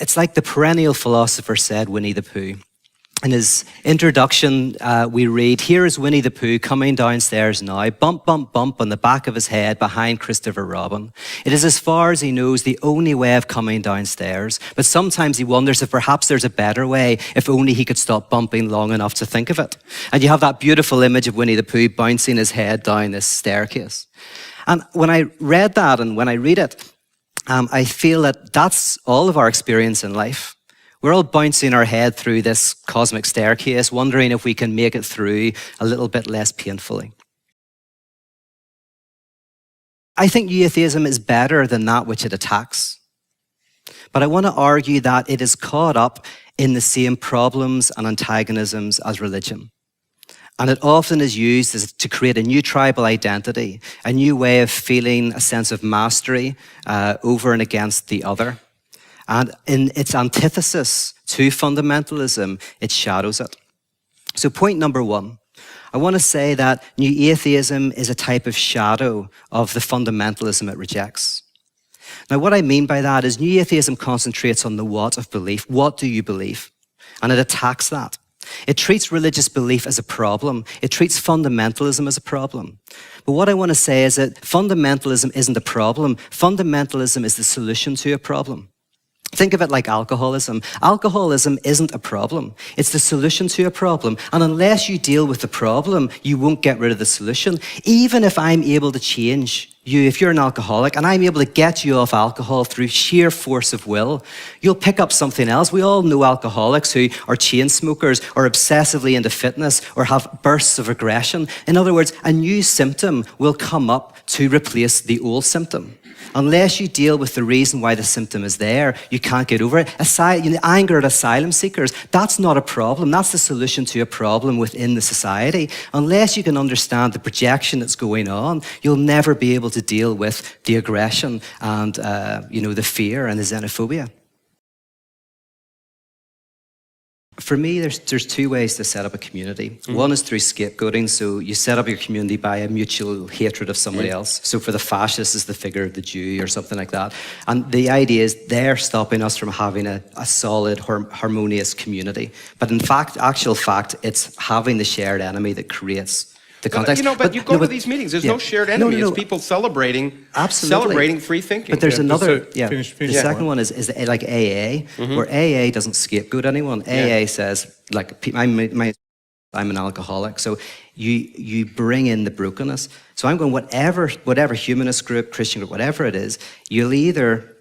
It's like the perennial philosopher said, Winnie the Pooh. In his introduction, we read, "Here is Winnie the Pooh coming downstairs now, bump, bump, bump on the back of his head behind Christopher Robin. It is, as far as he knows, the only way of coming downstairs, but sometimes he wonders if perhaps there's a better way, if only he could stop bumping long enough to think of it." And you have that beautiful image of Winnie the Pooh bouncing his head down this staircase. And when I read that and when I read it, I feel that that's all of our experience in life. We're all bouncing our head through this cosmic staircase, wondering if we can make it through a little bit less painfully. I think new atheism is better than that which it attacks. But I want to argue that it is caught up in the same problems and antagonisms as religion. And it often is used to create a new tribal identity, a new way of feeling a sense of mastery over and against the other. And in its antithesis to fundamentalism, it shadows it. So point number one, I want to say that new atheism is a type of shadow of the fundamentalism it rejects. Now, what I mean by that is new atheism concentrates on the what of belief. What do you believe? And it attacks that. It treats religious belief as a problem. It treats fundamentalism as a problem. But what I want to say is that fundamentalism isn't a problem. Fundamentalism is the solution to a problem. Think of it like alcoholism. Alcoholism isn't a problem. It's the solution to a problem. And unless you deal with the problem, you won't get rid of the solution. Even if I'm able to change you, if you're an alcoholic, and I'm able to get you off alcohol through sheer force of will, you'll pick up something else. We all know alcoholics who are chain smokers or obsessively into fitness or have bursts of aggression. In other words, a new symptom will come up to replace the old symptom. Unless you deal with the reason why the symptom is there, you can't get over it. Anger at asylum seekers, that's not a problem. That's the solution to a problem within the society. Unless you can understand the projection that's going on, you'll never be able to deal with the aggression and the fear and the xenophobia. For me, there's two ways to set up a community. Mm-hmm. One is through scapegoating. So you set up your community by a mutual hatred of somebody else. So for the fascists, is the figure of the Jew or something like that. And the idea is they're stopping us from having a solid, harmonious community. But in fact, it's having the shared enemy that creates the context. But you go to these meetings, there's no shared enemy. It's people celebrating free thinking. But there's another, finish the second one is like AA, where AA doesn't scapegoat anyone. AA says, like, I'm an alcoholic, so you bring in the brokenness. So I'm going, whatever humanist group, Christian group, whatever it is, you'll either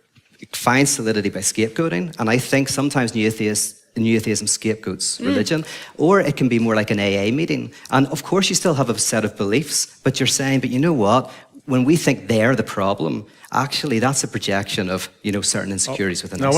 find solidity by scapegoating, and I think sometimes new atheism scapegoats religion, or it can be more like an AA meeting. And of course you still have a set of beliefs, but you're saying, but you know what? When we think they're the problem, actually that's a projection of certain insecurities within us.